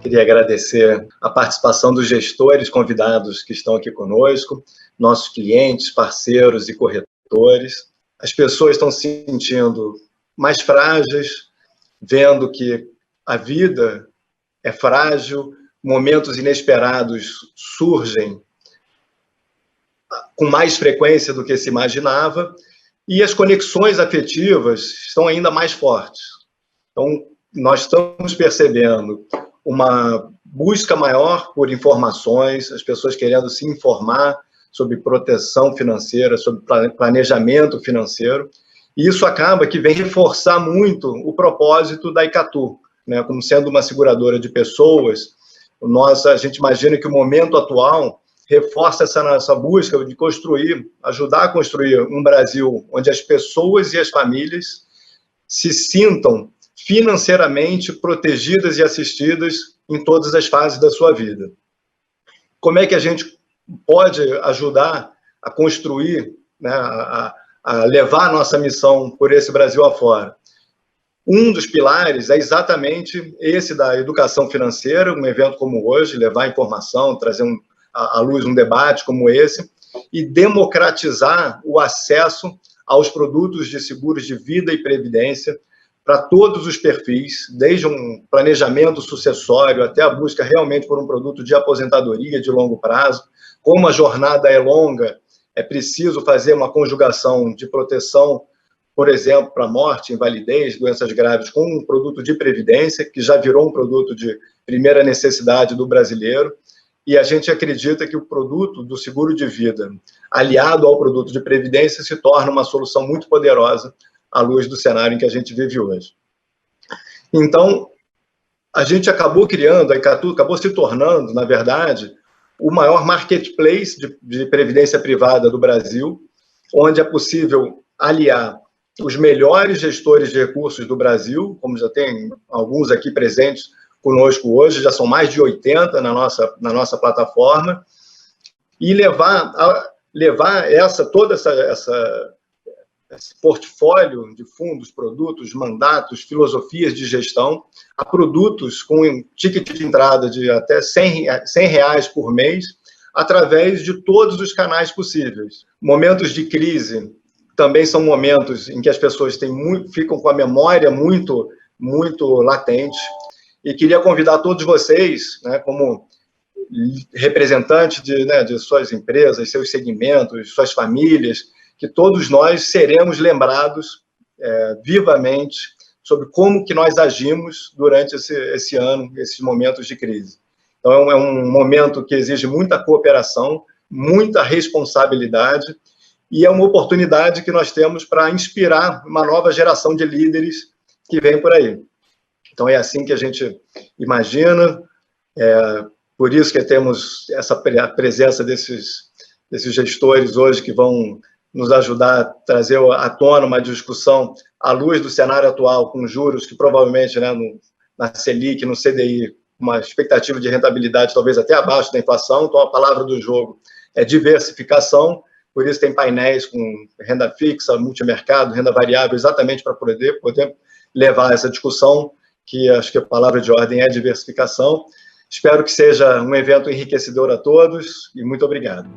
Queria agradecer a participação dos gestores convidados que estão aqui conosco, nossos clientes, parceiros e corretores. As pessoas estão se sentindo mais frágeis, vendo que a vida é frágil, momentos inesperados surgem com mais frequência do que se imaginava, e as conexões afetivas estão ainda mais fortes. Então, nós estamos percebendo uma busca maior por informações, as pessoas querendo se informar sobre proteção financeira, sobre planejamento financeiro, e isso acaba que vem reforçar muito o propósito da Icatu, né? Como sendo uma seguradora de pessoas, a gente imagina que o momento atual reforça essa nossa busca de construir, ajudar a construir um Brasil onde as pessoas e as famílias se sintam financeiramente protegidas e assistidas em todas as fases da sua vida. Como é que a gente pode ajudar a construir, né, a levar a nossa missão por esse Brasil afora? Um dos pilares é exatamente esse da educação financeira, um evento como hoje, levar informação, trazer à luz um debate como esse, e democratizar o acesso aos produtos de seguros de vida e previdência para todos os perfis, desde um planejamento sucessório até a busca realmente por um produto de aposentadoria de longo prazo. Como a jornada é longa, é preciso fazer uma conjugação de proteção, por exemplo, para morte, invalidez, doenças graves, com um produto de previdência, que já virou um produto de primeira necessidade do brasileiro, e a gente acredita que o produto do seguro de vida, aliado ao produto de previdência, se torna uma solução muito poderosa à luz do cenário em que a gente vive hoje. Então, a gente acabou criando, a Icatu acabou se tornando, na verdade, o maior marketplace de previdência privada do Brasil, onde é possível aliar os melhores gestores de recursos do Brasil, como já tem alguns aqui presentes conosco hoje, já são mais de 80 na nossa plataforma, e levar todo esse portfólio de fundos, produtos, mandatos, filosofias de gestão a produtos com ticket de entrada de até R$100 por mês, através de todos os canais possíveis. Momentos de crise também são momentos em que as pessoas ficam com a memória muito latente, e queria convidar todos vocês, né, como representantes de suas empresas, seus segmentos, suas famílias, que todos nós seremos lembrados vivamente sobre como que nós agimos durante esse ano, esses momentos de crise. Então, é um momento que exige muita cooperação, muita responsabilidade, e é uma oportunidade que nós temos para inspirar uma nova geração de líderes que vem por aí. Então, é assim que a gente imagina, por isso que temos a presença desses gestores hoje que vão nos ajudar a trazer à tona uma discussão à luz do cenário atual, com juros que provavelmente, né, na Selic, no CDI, uma expectativa de rentabilidade talvez até abaixo da inflação. Então, a palavra do jogo é diversificação, por isso tem painéis com renda fixa, multimercado, renda variável, exatamente para poder levar essa discussão, que acho que a palavra de ordem é diversificação. Espero que seja um evento enriquecedor a todos, e muito obrigado.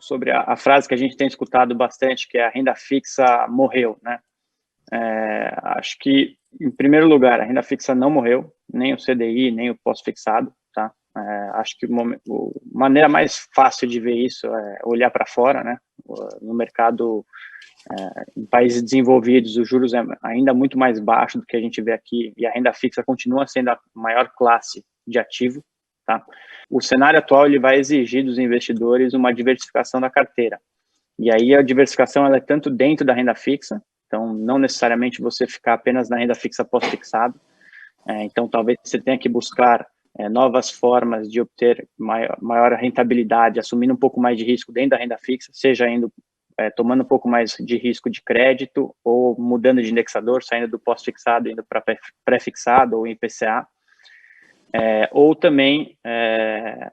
Sobre a frase que a gente tem escutado bastante, que é a renda fixa morreu, né? Acho que, em primeiro lugar, a renda fixa não morreu, nem o CDI, nem o pós-fixado, tá? Acho que a maneira mais fácil de ver isso é olhar para fora, né? No mercado, em países desenvolvidos, os juros é ainda muito mais baixo do que a gente vê aqui, e a renda fixa continua sendo a maior classe de ativo, tá? O cenário atual ele vai exigir dos investidores uma diversificação da carteira. E aí a diversificação ela é tanto dentro da renda fixa, então não necessariamente você ficar apenas na renda fixa pós-fixado. Então talvez você tenha que buscar novas formas de obter maior rentabilidade, assumindo um pouco mais de risco dentro da renda fixa, seja tomando um pouco mais de risco de crédito ou mudando de indexador, saindo do pós-fixado, indo para pré-fixado ou IPCA, ou também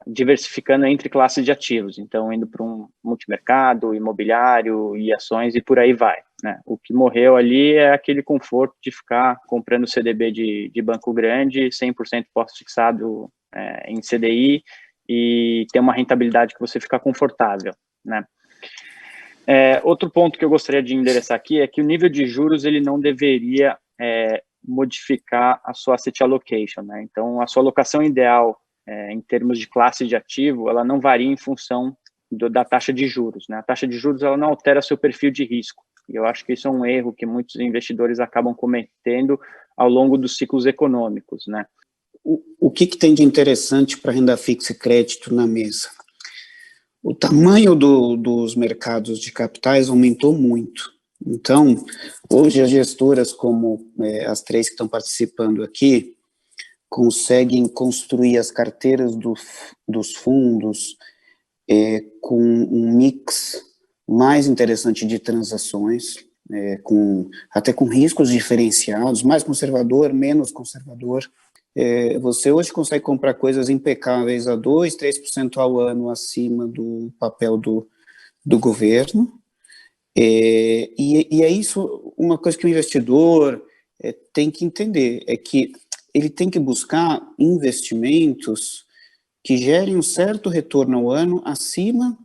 diversificando entre classes de ativos, então indo para um multimercado, imobiliário e ações e por aí vai, né? O que morreu ali é aquele conforto de ficar comprando CDB de banco grande, 100% pós-fixado em CDI e ter uma rentabilidade que você fica confortável, né? Outro ponto que eu gostaria de endereçar aqui é que o nível de juros ele não deveria modificar a sua asset allocation, né? Então, a sua alocação ideal em termos de classe de ativo, ela não varia em função da taxa de juros, né? A taxa de juros ela não altera seu perfil de risco. E eu acho que isso é um erro que muitos investidores acabam cometendo ao longo dos ciclos econômicos, né? O que tem de interessante para renda fixa e crédito na mesa? O tamanho dos mercados de capitais aumentou muito. Então, hoje as gestoras, como as 3 que estão participando aqui, conseguem construir as carteiras dos fundos com um mix mais interessante de transações, até com riscos diferenciados, mais conservador, menos conservador. Você hoje consegue comprar coisas impecáveis a 2%, 3% ao ano acima do papel do governo. E é isso, uma coisa que o investidor tem que entender, é que ele tem que buscar investimentos que gerem um certo retorno ao ano acima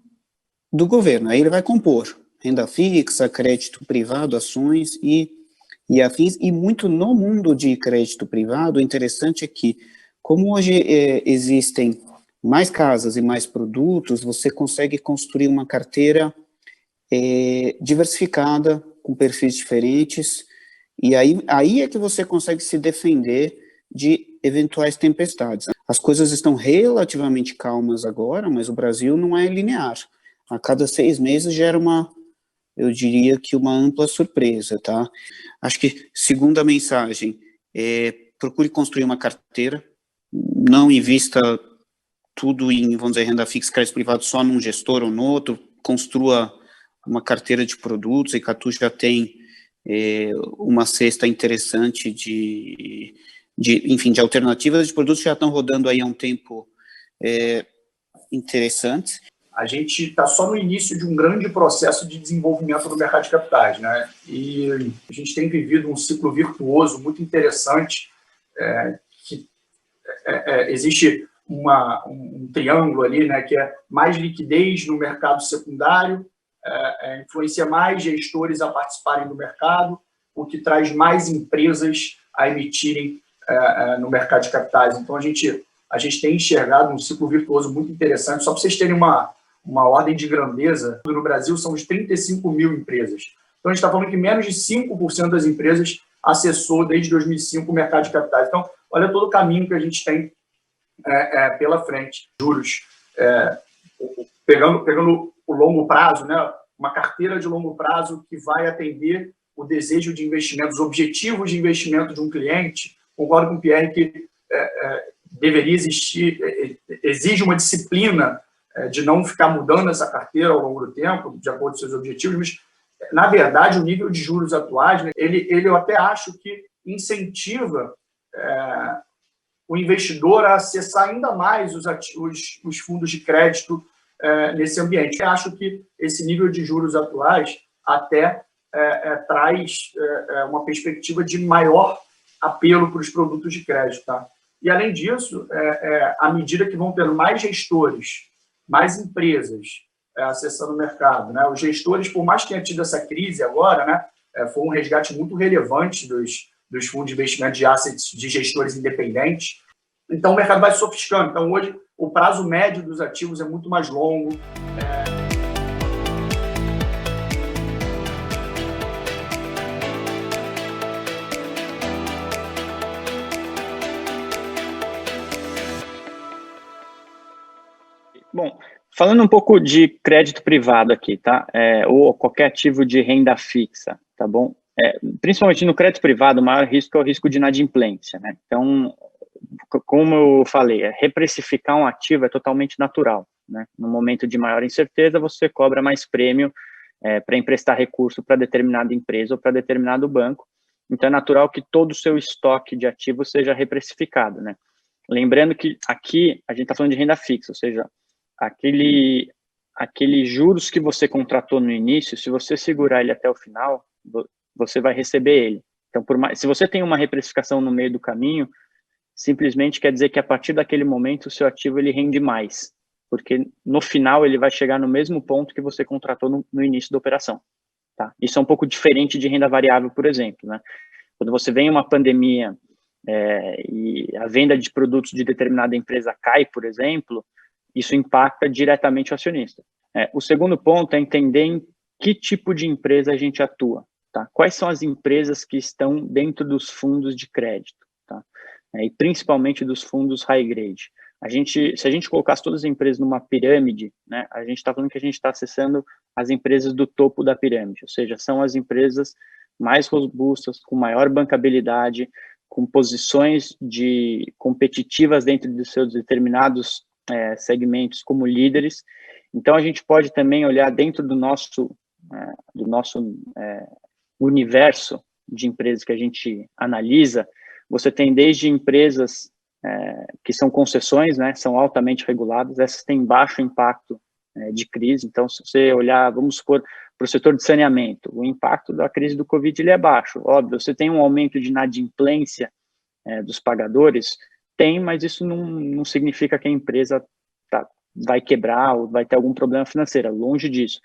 do governo. Aí ele vai compor renda fixa, crédito privado, ações e afins, e muito no mundo de crédito privado. O interessante é que, como hoje existem mais casas e mais produtos, você consegue construir uma carteira diversificada, com perfis diferentes, e aí é que você consegue se defender de eventuais tempestades. As coisas estão relativamente calmas agora, mas o Brasil não é linear. A cada 6 meses gera eu diria que uma ampla surpresa, tá? Acho que, segunda mensagem, procure construir uma carteira, não invista tudo em, vamos dizer, renda fixa, crédito privado só num gestor ou no outro, construa uma carteira de produtos, e Catu já tem uma cesta interessante enfim, de alternativas de produtos que já estão rodando aí há um tempo interessantes. A gente está só no início de um grande processo de desenvolvimento do mercado de capitais, né? E a gente tem vivido um ciclo virtuoso muito interessante, que existe um triângulo ali, né, que é mais liquidez no mercado secundário, influencia mais gestores a participarem do mercado, o que traz mais empresas a emitirem no mercado de capitais. Então, a gente tem enxergado um ciclo virtuoso muito interessante. Só para vocês terem uma ordem de grandeza, no Brasil são de 35 mil empresas. Então, a gente está falando que menos de 5% das empresas acessou, desde 2005, o mercado de capitais. Então, olha todo o caminho que a gente tem pela frente. Juros, pegando o longo prazo, né, uma carteira de longo prazo que vai atender o desejo de investimento, os objetivos de investimento de um cliente. Concordo com o Pierre que deveria exige uma disciplina de não ficar mudando essa carteira ao longo do tempo, de acordo com seus objetivos, mas, na verdade, o nível de juros atuais, né, ele eu até acho que incentiva o investidor a acessar ainda mais os fundos de crédito nesse ambiente. Eu acho que esse nível de juros atuais até traz uma perspectiva de maior apelo para os produtos de crédito, tá? E, além disso, à medida que vão tendo mais gestores, mais empresas acessando o mercado, né? Os gestores, por mais que tenha tido essa crise agora, né, foi um resgate muito relevante dos fundos de investimento de assets de gestores independentes. Então, o mercado vai se sofisticando. Então, hoje, o prazo médio dos ativos é muito mais longo. Bom, falando um pouco de crédito privado aqui, tá? Ou qualquer ativo de renda fixa, tá bom? Principalmente no crédito privado, o maior risco é o risco de inadimplência, né? Então, como eu falei, reprecificar um ativo é totalmente natural, né? No momento de maior incerteza, você cobra mais prêmio para emprestar recurso para determinada empresa ou para determinado banco. Então, é natural que todo o seu estoque de ativos seja reprecificado, né? Lembrando que aqui a gente está falando de renda fixa, ou seja, aquele juros que você contratou no início, se você segurar ele até o final, você vai receber ele. Então, se você tem uma reprecificação no meio do caminho, simplesmente quer dizer que a partir daquele momento o seu ativo ele rende mais, porque no final ele vai chegar no mesmo ponto que você contratou no início da operação. Tá? Isso é um pouco diferente de renda variável, por exemplo, né? Quando você vem uma pandemia e a venda de produtos de determinada empresa cai, por exemplo, isso impacta diretamente o acionista. O segundo ponto é entender em que tipo de empresa a gente atua. Tá? Quais são as empresas que estão dentro dos fundos de crédito? Tá? E principalmente dos fundos high grade. Se a gente colocasse todas as empresas numa pirâmide, né, a gente está falando que a gente está acessando as empresas do topo da pirâmide, ou seja, são as empresas mais robustas, com maior bancabilidade, com posições competitivas dentro de seus determinados segmentos como líderes. Então, a gente pode também olhar dentro do nosso universo de empresas que a gente analisa. Você tem desde empresas que são concessões, né, são altamente reguladas, essas têm baixo impacto de crise. Então, se você olhar, vamos supor, para o setor de saneamento, o impacto da crise do Covid ele é baixo. Óbvio, você tem um aumento de inadimplência dos pagadores, mas isso não significa que a empresa vai quebrar ou vai ter algum problema financeiro, longe disso.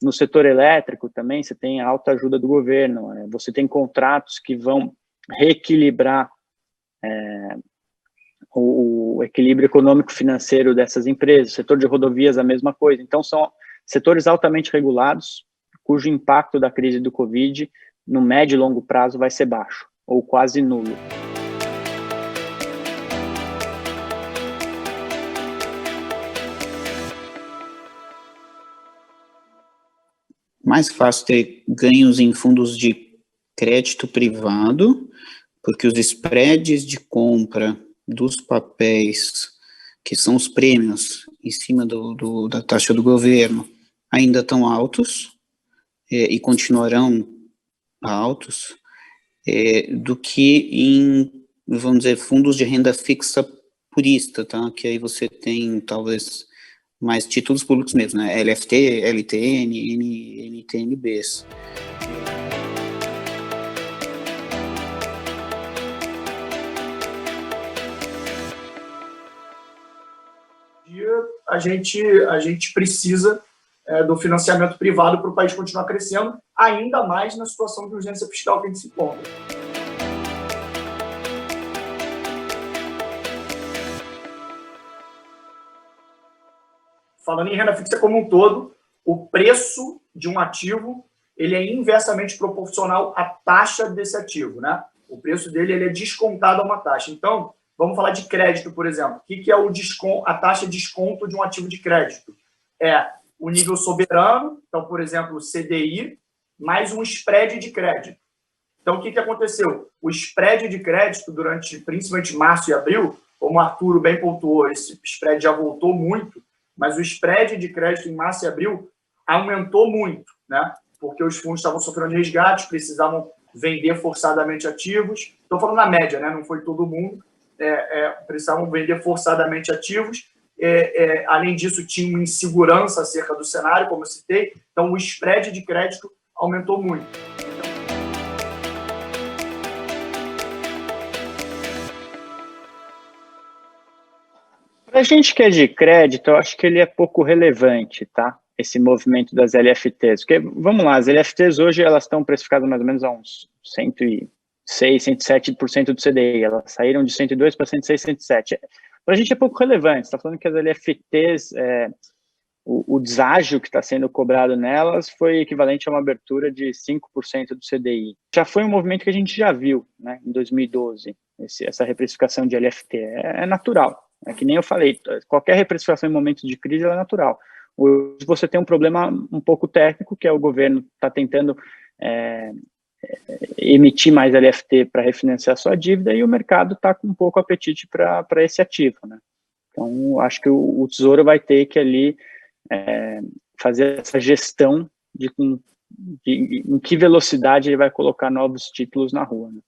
No setor elétrico também, você tem alta ajuda do governo, você tem contratos que vão reequilibrar o equilíbrio econômico-financeiro dessas empresas. O setor de rodovias, a mesma coisa. Então, são setores altamente regulados, cujo impacto da crise do Covid, no médio e longo prazo, vai ser baixo, ou quase nulo. Mais fácil ter ganhos em fundos de crédito privado, porque os spreads de compra dos papéis, que são os prêmios em cima da taxa do governo, ainda estão altos e continuarão altos, do que em, vamos dizer, fundos de renda fixa purista, tá? Que aí você tem, talvez, mais títulos públicos mesmo, né? LFT, LTN, NTNBs. A gente precisa do financiamento privado para o país continuar crescendo, ainda mais na situação de urgência fiscal que a gente se encontra. Falando em renda fixa como um todo, o preço de um ativo ele é inversamente proporcional à taxa desse ativo, né? O preço dele ele é descontado a uma taxa. Então, vamos falar de crédito, por exemplo. O que é a taxa de desconto de um ativo de crédito? É o nível soberano, então, por exemplo, o CDI, mais um spread de crédito. Então, o que aconteceu? O spread de crédito, durante principalmente março e abril, como o Arturo bem pontuou, esse spread já voltou muito, mas o spread de crédito em março e abril aumentou muito, né? Porque os fundos estavam sofrendo resgates, precisavam vender forçadamente ativos. Estou falando na média, né? Não foi todo mundo. Precisavam vender forçadamente ativos. Além disso, tinha uma insegurança acerca do cenário, como eu citei. Então, o spread de crédito aumentou muito. Para a gente que é de crédito, eu acho que ele é pouco relevante, tá? Esse movimento das LFTs. Porque, vamos lá, as LFTs hoje elas estão precificadas mais ou menos a uns 106, 107% do CDI. Elas saíram de 102 para 106, 107. Para a gente é pouco relevante. Está falando que as LFTs, o deságio que está sendo cobrado nelas foi equivalente a uma abertura de 5% do CDI. Já foi um movimento que a gente já viu, né, em 2012, essa reprecificação de LFT. É natural. É que nem eu falei, qualquer reprecificação em momentos de crise é natural. Hoje você tem um problema um pouco técnico, que é o governo está tentando emitir mais LFT para refinanciar sua dívida, e o mercado está com um pouco apetite para esse ativo, né? Então, acho que o Tesouro vai ter que ali fazer essa gestão de em que velocidade ele vai colocar novos títulos na rua, né?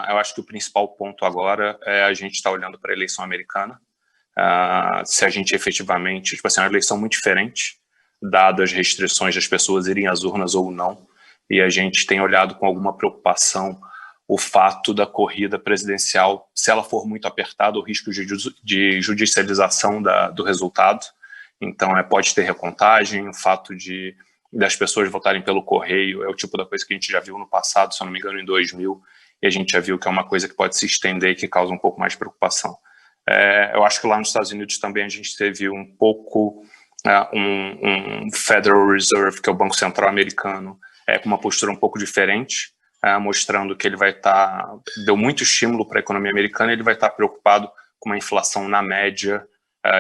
Eu acho que o principal ponto agora é a gente estar olhando para a eleição americana. Se a gente efetivamente, tipo assim, é uma eleição muito diferente, dadas as restrições das pessoas irem às urnas ou não, e a gente tem olhado com alguma preocupação o fato da corrida presidencial, se ela for muito apertada, o risco de judicialização do resultado. Então, pode ter recontagem, o fato das pessoas votarem pelo correio é o tipo da coisa que a gente já viu no passado, se eu não me engano, em 2000, e a gente já viu que é uma coisa que pode se estender e que causa um pouco mais de preocupação. Eu acho que lá nos Estados Unidos também a gente teve um pouco um Federal Reserve, que é o Banco Central americano, com uma postura um pouco diferente, mostrando que ele vai deu muito estímulo para a economia americana, e ele vai estar preocupado com uma inflação na média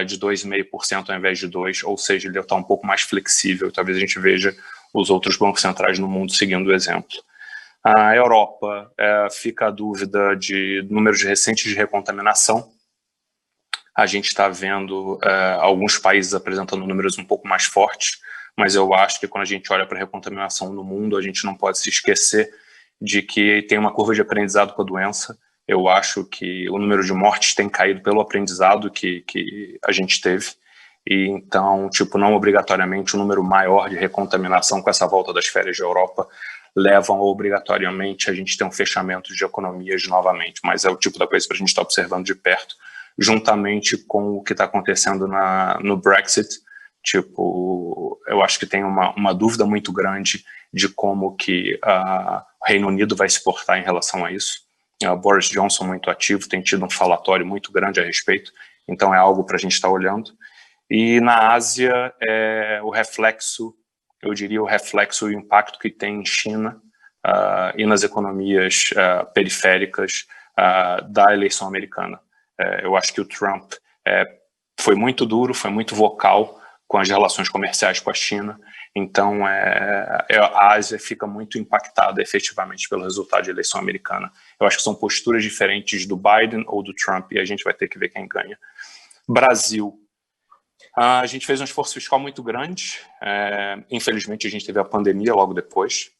de 2,5% ao invés de 2%, ou seja, ele está um pouco mais flexível. Talvez a gente veja os outros bancos centrais no mundo seguindo o exemplo. A Europa, fica a dúvida de números recentes de recontaminação. A gente está vendo alguns países apresentando números um pouco mais fortes, mas eu acho que quando a gente olha para a recontaminação no mundo, a gente não pode se esquecer de que tem uma curva de aprendizado com a doença. Eu acho que o número de mortes tem caído pelo aprendizado que a gente teve, e então, não obrigatoriamente o número maior de recontaminação com essa volta das férias da Europa levam obrigatoriamente a gente ter um fechamento de economias novamente, mas é o tipo da coisa para a gente estar observando de perto, juntamente com o que está acontecendo no Brexit. Eu acho que tem uma dúvida muito grande de como que o Reino Unido vai se portar em relação a isso. Boris Johnson, muito ativo, tem tido um falatório muito grande a respeito, então é algo para a gente estar olhando. E na Ásia, eu diria o reflexo e o impacto que tem em China e nas economias periféricas da eleição americana. Eu acho que o Trump foi muito duro, foi muito vocal com as relações comerciais com a China, então a Ásia fica muito impactada efetivamente pelo resultado da eleição americana. Eu acho que são posturas diferentes do Biden ou do Trump, e a gente vai ter que ver quem ganha. Brasil. A gente fez um esforço fiscal muito grande, infelizmente a gente teve a pandemia logo depois.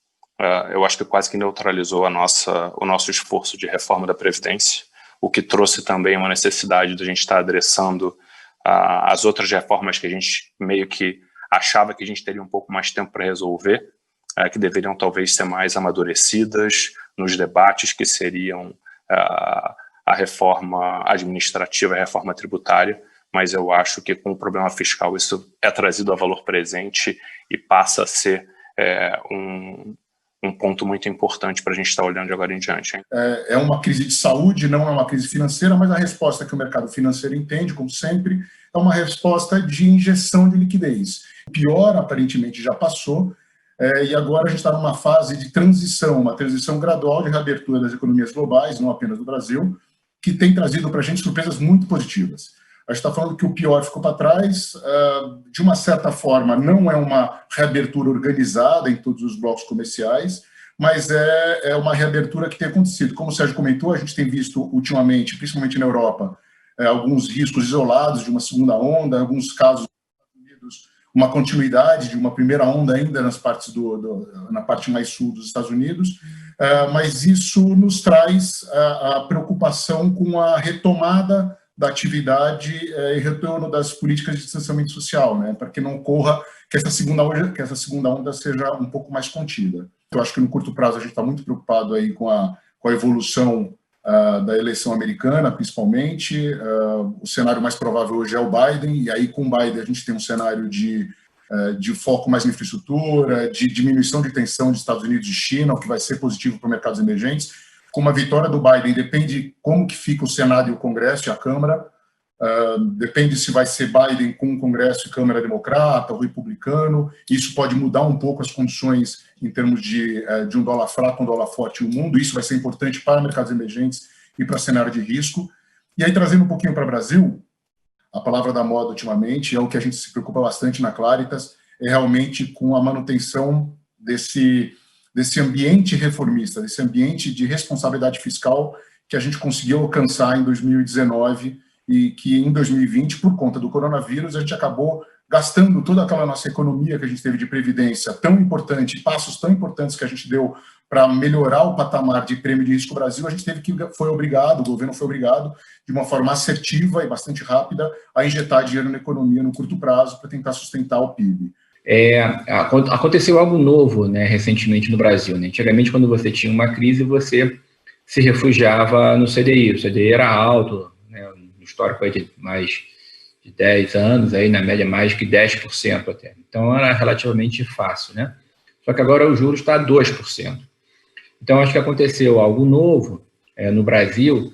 Eu acho que quase que neutralizou o nosso esforço de reforma da Previdência, o que trouxe também uma necessidade de a gente estar adressando as outras reformas que a gente meio que achava que a gente teria um pouco mais tempo para resolver, que deveriam talvez ser mais amadurecidas nos debates, que seriam a reforma administrativa, a reforma tributária, mas eu acho que com o problema fiscal isso é trazido a valor presente e passa a ser um ponto muito importante para a gente estar olhando de agora em diante. Hein? É uma crise de saúde, não é uma crise financeira, mas a resposta que o mercado financeiro entende, como sempre, é uma resposta de injeção de liquidez. O pior, aparentemente, já passou, e agora a gente está numa fase de transição, uma transição gradual de reabertura das economias globais, não apenas do Brasil, que tem trazido para a gente surpresas muito positivas. A gente está falando que o pior ficou para trás, de uma certa forma não é uma reabertura organizada em todos os blocos comerciais, mas é uma reabertura que tem acontecido. Como o Sérgio comentou, a gente tem visto ultimamente, principalmente na Europa, alguns riscos isolados de uma segunda onda, em alguns casos uma continuidade de uma primeira onda ainda nas partes na parte mais sul dos Estados Unidos, mas isso nos traz a preocupação com a retomada da atividade e retorno das políticas de distanciamento social, né, para que não ocorra que essa segunda onda seja um pouco mais contida. Eu acho que no curto prazo a gente está muito preocupado aí com a evolução da eleição americana, principalmente. O cenário mais provável hoje é o Biden, e aí com o Biden a gente tem um cenário de foco mais em infraestrutura, de diminuição de tensão de Estados Unidos e China, o que vai ser positivo para mercados emergentes. Com uma vitória do Biden, depende como que fica o Senado e o Congresso e a Câmara, depende se vai ser Biden com o Congresso e Câmara democrata ou republicano. Isso pode mudar um pouco as condições em termos de um dólar fraco, um dólar forte no mundo. Isso vai ser importante para mercados emergentes e para cenário de risco. E aí, trazendo um pouquinho para o Brasil, a palavra da moda ultimamente é o que a gente se preocupa bastante na Claritas, é realmente com a manutenção desse ambiente reformista, desse ambiente de responsabilidade fiscal que a gente conseguiu alcançar em 2019 e que em 2020, por conta do coronavírus, a gente acabou gastando toda aquela nossa economia que a gente teve de previdência tão importante, passos tão importantes que a gente deu para melhorar o patamar de prêmio de risco Brasil, a gente o governo foi obrigado, de uma forma assertiva e bastante rápida, a injetar dinheiro na economia no curto prazo para tentar sustentar o PIB. Aconteceu algo novo, né, recentemente no Brasil. Né? Antigamente, quando você tinha uma crise, você se refugiava no CDI. O CDI era alto, né, no histórico de mais de 10 anos, aí, na média mais que 10% até. Então, era relativamente fácil. Né? Só que agora o juros está a 2%. Então, acho que aconteceu algo novo no Brasil,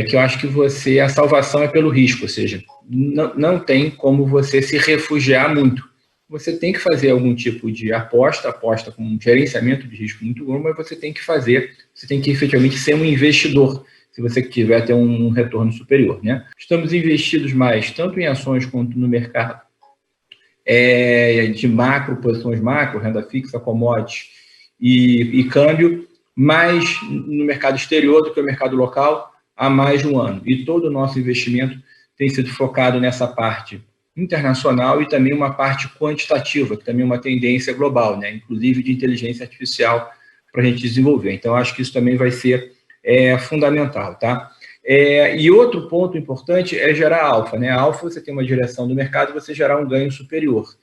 que eu acho que a salvação é pelo risco, ou seja, não tem como você se refugiar muito. Você tem que fazer algum tipo de aposta com um gerenciamento de risco muito bom, mas você tem que efetivamente ser um investidor, se você quiser ter um retorno superior. Né? Estamos investidos mais, tanto em ações quanto no mercado de macro, posições macro, renda fixa, commodities e câmbio, mais no mercado exterior do que no mercado local há mais de um ano. E todo o nosso investimento tem sido focado nessa parte internacional e também uma parte quantitativa, que também é uma tendência global, né? Inclusive de inteligência artificial para a gente desenvolver. Então, acho que isso também vai ser fundamental. Tá? E outro ponto importante é gerar alfa. Né? A alfa, você tem uma direção do mercado, você gerar um ganho superior.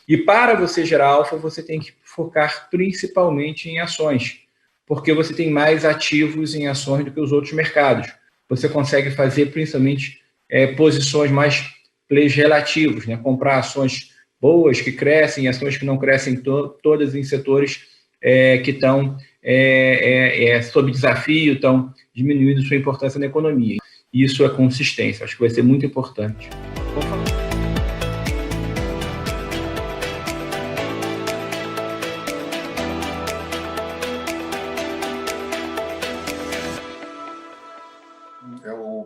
E para você gerar alfa, você tem que focar principalmente em ações, porque você tem mais ativos em ações do que os outros mercados. Você consegue fazer principalmente posições mais plays relativos, né? Comprar ações boas que crescem, ações que não crescem todas em setores que estão sob desafio, estão diminuindo sua importância na economia. Isso é consistência, acho que vai ser muito importante.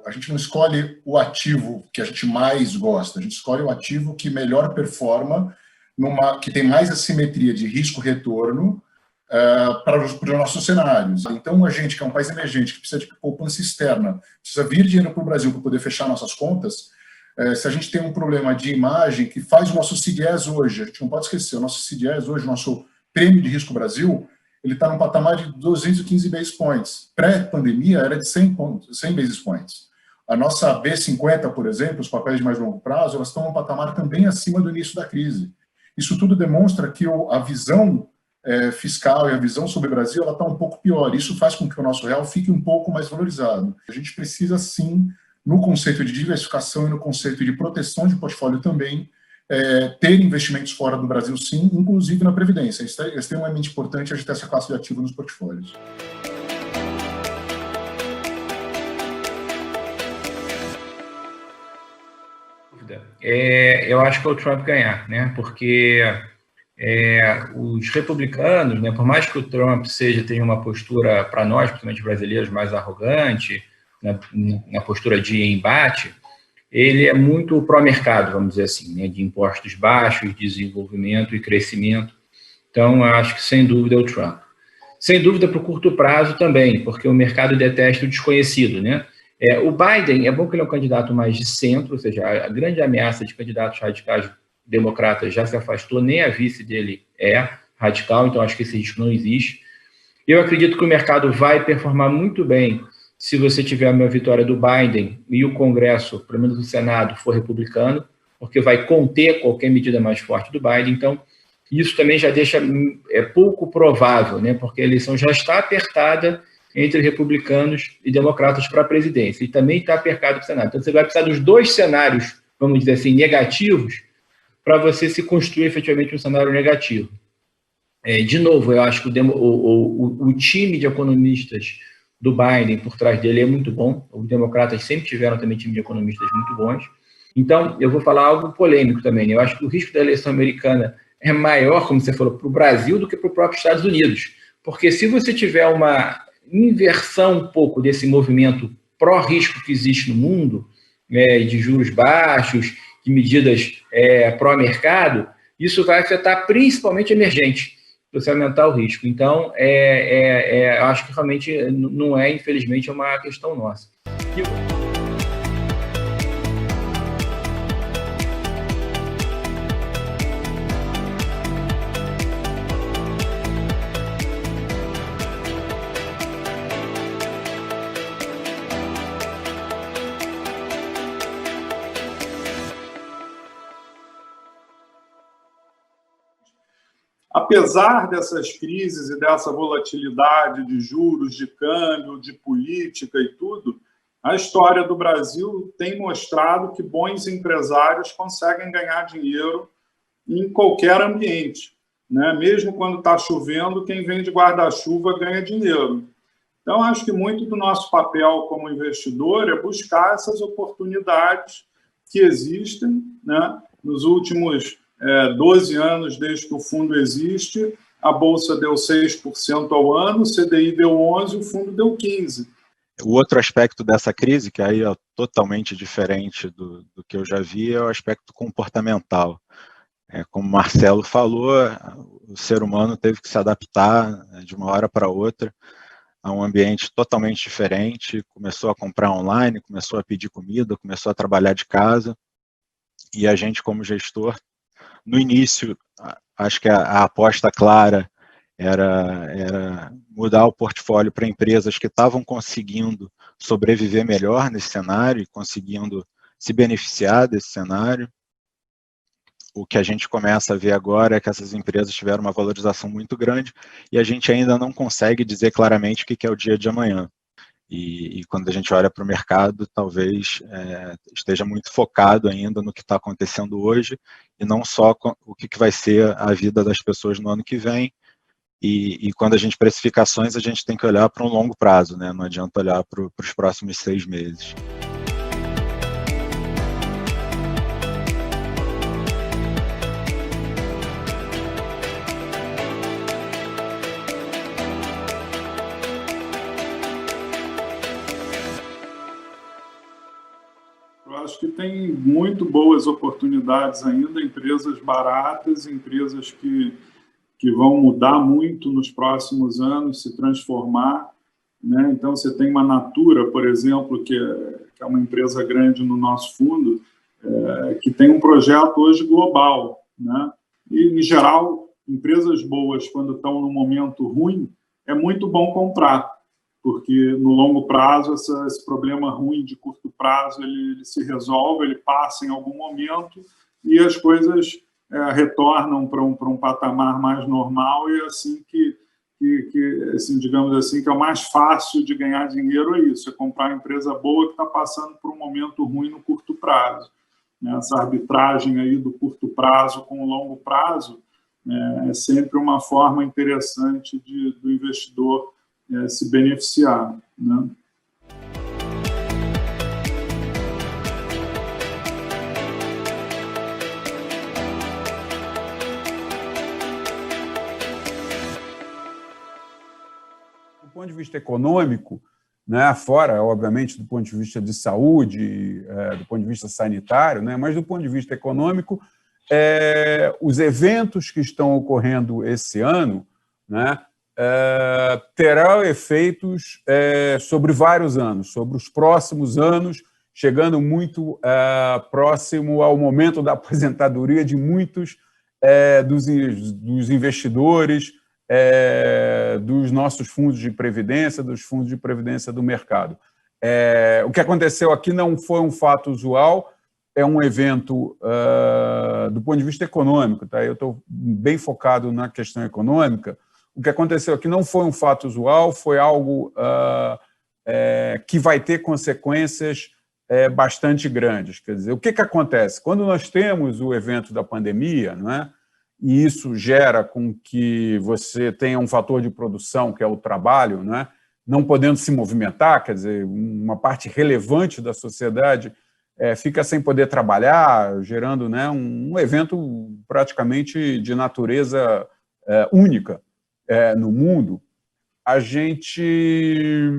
A gente não escolhe o ativo que a gente mais gosta, a gente escolhe o ativo que melhor performa, que tem mais assimetria de risco-retorno para os nossos cenários. Então, a gente, que é um país emergente, que precisa de poupança externa, precisa vir dinheiro para o Brasil para poder fechar nossas contas, se a gente tem um problema de imagem que faz o nosso CDS hoje, a gente não pode esquecer, o nosso CDS hoje, o nosso prêmio de risco Brasil, ele está num patamar de 215 basis points. Pré-pandemia era de 100 basis points. A nossa B50, por exemplo, os papéis de mais longo prazo, elas estão num patamar também acima do início da crise. Isso tudo demonstra que a visão fiscal e a visão sobre o Brasil está um pouco pior. Isso faz com que o nosso real fique um pouco mais valorizado. A gente precisa, sim, no conceito de diversificação e no conceito de proteção de portfólio também, ter investimentos fora do Brasil, sim, inclusive na Previdência. Isso é extremamente importante a gente ter essa classe de ativo nos portfólios. Eu acho que é o Trump ganhar, né? Porque os republicanos, né, por mais que o Trump tenha uma postura, para nós, principalmente brasileiros, mais arrogante, na postura de embate, ele é muito pró-mercado, vamos dizer assim, né, de impostos baixos, desenvolvimento e crescimento. Então, acho que, sem dúvida, é o Trump. Sem dúvida, para o curto prazo também, porque o mercado detesta o desconhecido, né? O Biden, é bom que ele é um candidato mais de centro, ou seja, a grande ameaça de candidatos radicais democratas já se afastou, nem a vice dele é radical, então acho que esse risco não existe. Eu acredito que o mercado vai performar muito bem se você tiver uma vitória do Biden e o Congresso, pelo menos o Senado, for republicano, porque vai conter qualquer medida mais forte do Biden. Então, isso também já deixa pouco provável, né? Porque a eleição já está apertada entre republicanos e democratas para a presidência. E também está apercado para o Senado. Então, você vai precisar dos dois cenários, vamos dizer assim, negativos, para você se construir efetivamente um cenário negativo. De novo, eu acho que o time de economistas do Biden por trás dele é muito bom. Os democratas sempre tiveram também time de economistas muito bons. Então, eu vou falar algo polêmico também. Eu acho que o risco da eleição americana é maior, como você falou, para o Brasil do que para o próprio Estados Unidos. Porque se você tiver uma inversão um pouco desse movimento pró-risco que existe no mundo, de juros baixos, de medidas pró-mercado, isso vai afetar principalmente emergente, você aumentar o risco. Então, acho que realmente não é, infelizmente, uma questão nossa. Apesar dessas crises e dessa volatilidade de juros, de câmbio, de política e tudo, a história do Brasil tem mostrado que bons empresários conseguem ganhar dinheiro em qualquer ambiente, né? Mesmo quando está chovendo, quem vende guarda-chuva ganha dinheiro. Então, acho que muito do nosso papel como investidor é buscar essas oportunidades que existem, né? Nos últimos 12 anos desde que o fundo existe, a Bolsa deu 6% ao ano, o CDI deu 11%, o fundo deu 15%. O outro aspecto dessa crise, que aí é totalmente diferente do que eu já vi, é o aspecto comportamental. Como o Marcelo falou, o ser humano teve que se adaptar de uma hora para outra a um ambiente totalmente diferente, começou a comprar online, começou a pedir comida, começou a trabalhar de casa, e a gente, como gestor, no início, acho que a aposta clara era mudar o portfólio para empresas que estavam conseguindo sobreviver melhor nesse cenário e conseguindo se beneficiar desse cenário. O que a gente começa a ver agora é que essas empresas tiveram uma valorização muito grande e a gente ainda não consegue dizer claramente o que é o dia de amanhã. E quando a gente olha para o mercado, talvez esteja muito focado ainda no que está acontecendo hoje e não só o que vai ser a vida das pessoas no ano que vem. E quando a gente precifica ações, a gente tem que olhar para um longo prazo, né? Não adianta olhar para os próximos 6 meses. Acho que tem muito boas oportunidades ainda, empresas baratas, empresas que vão mudar muito nos próximos anos, se transformar, né? Então, você tem uma Natura, por exemplo, que é uma empresa grande no nosso fundo, que tem um projeto hoje global, né? E, em geral, empresas boas, quando estão num momento ruim, é muito bom comprar, porque no longo prazo esse problema ruim de curto prazo ele se resolve, ele passa em algum momento e as coisas retornam para um patamar mais normal e assim que assim, digamos assim, que é o mais fácil de ganhar dinheiro é isso, é comprar uma empresa boa que está passando por um momento ruim no curto prazo. Essa arbitragem aí do curto prazo com o longo prazo é sempre uma forma interessante do investidor se beneficiar, né? Do ponto de vista econômico, né, fora, obviamente, do ponto de vista de saúde, do ponto de vista sanitário, né, mas do ponto de vista econômico, os eventos que estão ocorrendo esse ano, né, terão efeitos sobre vários anos, sobre os próximos anos, chegando muito próximo ao momento da aposentadoria de muitos dos investidores, dos nossos fundos de previdência, dos fundos de previdência do mercado. O que aconteceu aqui não foi um fato usual, é um evento do ponto de vista econômico, tá? Eu estou bem focado na questão econômica. o que aconteceu aqui não foi um fato usual, foi algo que vai ter consequências bastante grandes. Quer dizer, o que acontece? Quando nós temos o evento da pandemia, não é? E isso gera com que você tenha um fator de produção, que é o trabalho, não é? Não podendo se movimentar, quer dizer, uma parte relevante da sociedade fica sem poder trabalhar, gerando, né, um evento praticamente de natureza única no mundo. A gente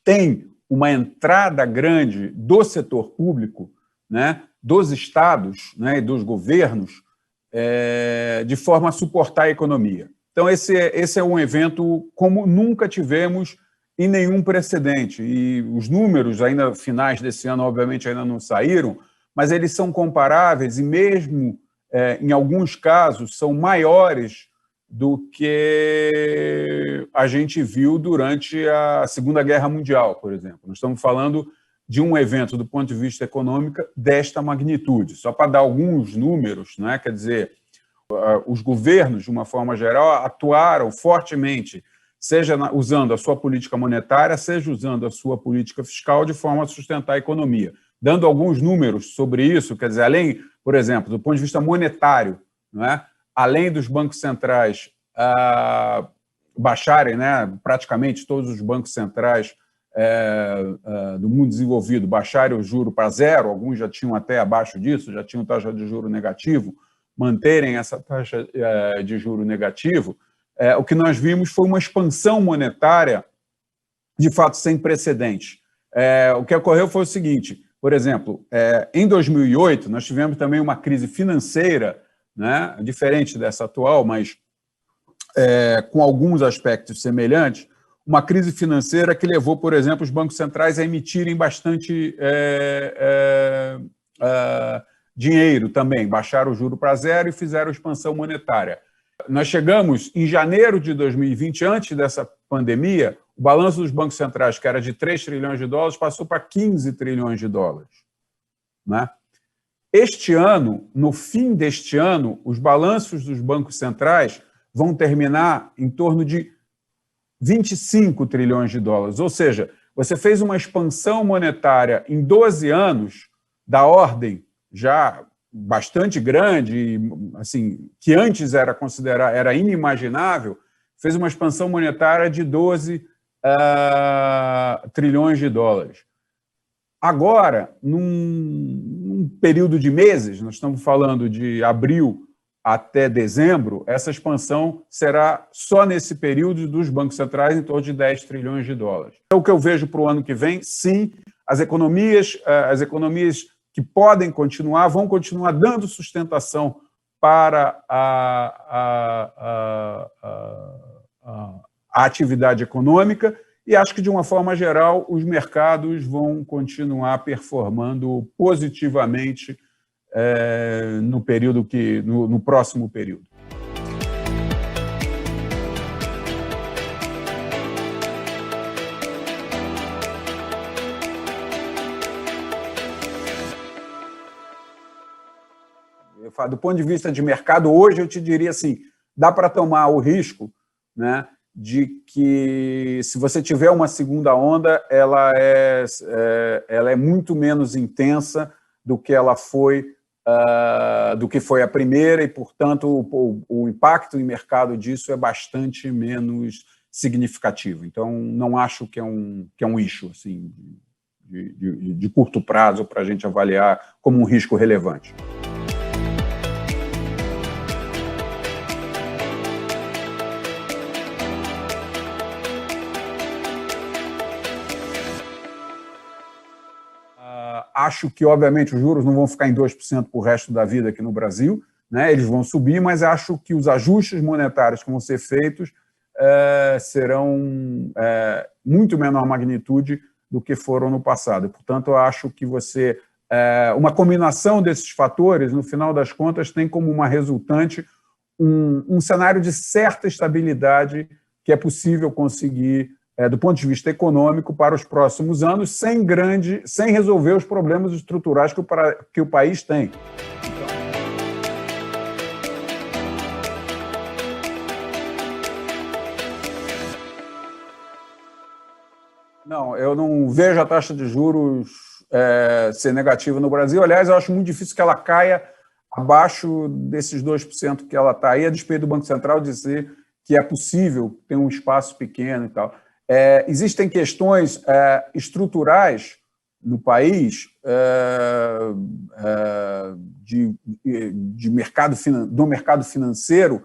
tem uma entrada grande do setor público, né, dos estados, né, e dos governos, de forma a suportar a economia. Então, esse é um evento como nunca tivemos em nenhum precedente. E os números ainda finais desse ano, obviamente, ainda não saíram, mas eles são comparáveis e mesmo, em alguns casos, são maiores do que a gente viu durante a Segunda Guerra Mundial, por exemplo. Nós estamos falando de um evento, do ponto de vista econômico, desta magnitude. Só para dar alguns números, né? Quer dizer, os governos, de uma forma geral, atuaram fortemente, seja usando a sua política monetária, seja usando a sua política fiscal, de forma a sustentar a economia. Dando alguns números sobre isso, quer dizer, além, por exemplo, do ponto de vista monetário, não é? Além dos bancos centrais baixarem, né, praticamente todos os bancos centrais do mundo desenvolvido baixarem o juro para zero, alguns já tinham até abaixo disso, já tinham taxa de juro negativo, manterem essa taxa de juro negativo, o que nós vimos foi uma expansão monetária, de fato, sem precedentes. O que ocorreu foi o seguinte, por exemplo, em 2008, nós tivemos também uma crise financeira, né, diferente dessa atual, mas com alguns aspectos semelhantes, uma crise financeira que levou, por exemplo, os bancos centrais a emitirem bastante dinheiro também, baixaram o juro para zero e fizeram expansão monetária. Nós chegamos em janeiro de 2020, antes dessa pandemia, o balanço dos bancos centrais, que era de 3 trilhões de dólares, passou para 15 trilhões de dólares. Né? Este ano, no fim deste ano, os balanços dos bancos centrais vão terminar em torno de 25 trilhões de dólares. Ou seja, você fez uma expansão monetária em 12 anos, da ordem já bastante grande, assim, que antes era inimaginável, fez uma expansão monetária de 12 trilhões de dólares. Agora, num período de meses, nós estamos falando de abril até dezembro, essa expansão será só nesse período dos bancos centrais em torno de 10 trilhões de dólares. Então, o que eu vejo para o ano que vem, sim, as economias que podem continuar, vão continuar dando sustentação para a atividade econômica e acho que, de uma forma geral, os mercados vão continuar performando positivamente no próximo período. Do ponto de vista de mercado, hoje eu te diria assim, dá para tomar o risco, né, de que, se você tiver uma segunda onda, ela é muito menos intensa do que ela foi, do que foi a primeira e, portanto, o impacto em mercado disso é bastante menos significativo. Então, não acho que é um issue assim, de curto prazo para a gente avaliar como um risco relevante. Acho que, obviamente, os juros não vão ficar em 2% para o resto da vida aqui no Brasil, né? Eles vão subir, mas acho que os ajustes monetários que vão ser feitos serão muito menor magnitude do que foram no passado. Portanto, eu acho que uma combinação desses fatores, no final das contas, tem como uma resultante um cenário de certa estabilidade que é possível conseguir do ponto de vista econômico para os próximos anos, sem resolver os problemas estruturais que o país tem. Não, eu não vejo a taxa de juros ser negativa no Brasil. Aliás, eu acho muito difícil que ela caia abaixo desses 2% que ela está aí, a despeito do Banco Central dizer que é possível ter um espaço pequeno e tal. Existem questões estruturais no país do mercado financeiro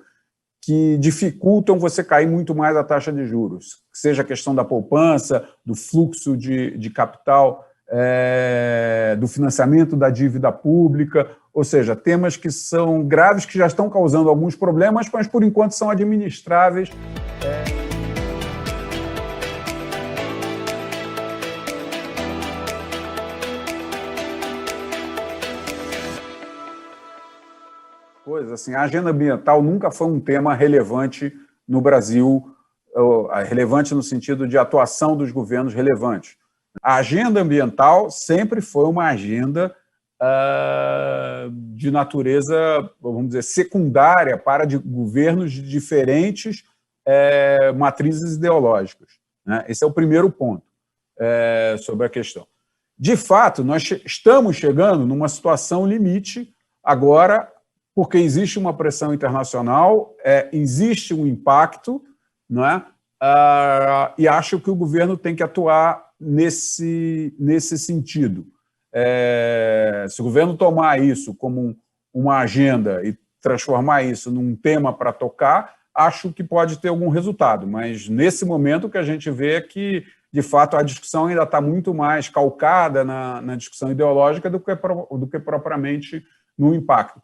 que dificultam você cair muito mais a taxa de juros, seja a questão da poupança, do fluxo de capital, do financiamento da dívida pública, ou seja, temas que são graves, que já estão causando alguns problemas, mas por enquanto são administráveis. Assim, a agenda ambiental nunca foi um tema relevante no Brasil, relevante no sentido de atuação dos governos relevantes. A agenda ambiental sempre foi uma agenda de natureza, vamos dizer, secundária para governos de diferentes matrizes ideológicas, né? Esse é o primeiro ponto sobre a questão. De fato, nós estamos chegando numa situação limite agora, porque existe uma pressão internacional, existe um impacto, não é? E acho que o governo tem que atuar nesse sentido. Se o governo tomar isso como uma agenda e transformar isso num tema para tocar, acho que pode ter algum resultado, mas nesse momento o que a gente vê é que, de fato, a discussão ainda está muito mais calcada na discussão ideológica do que propriamente no impacto.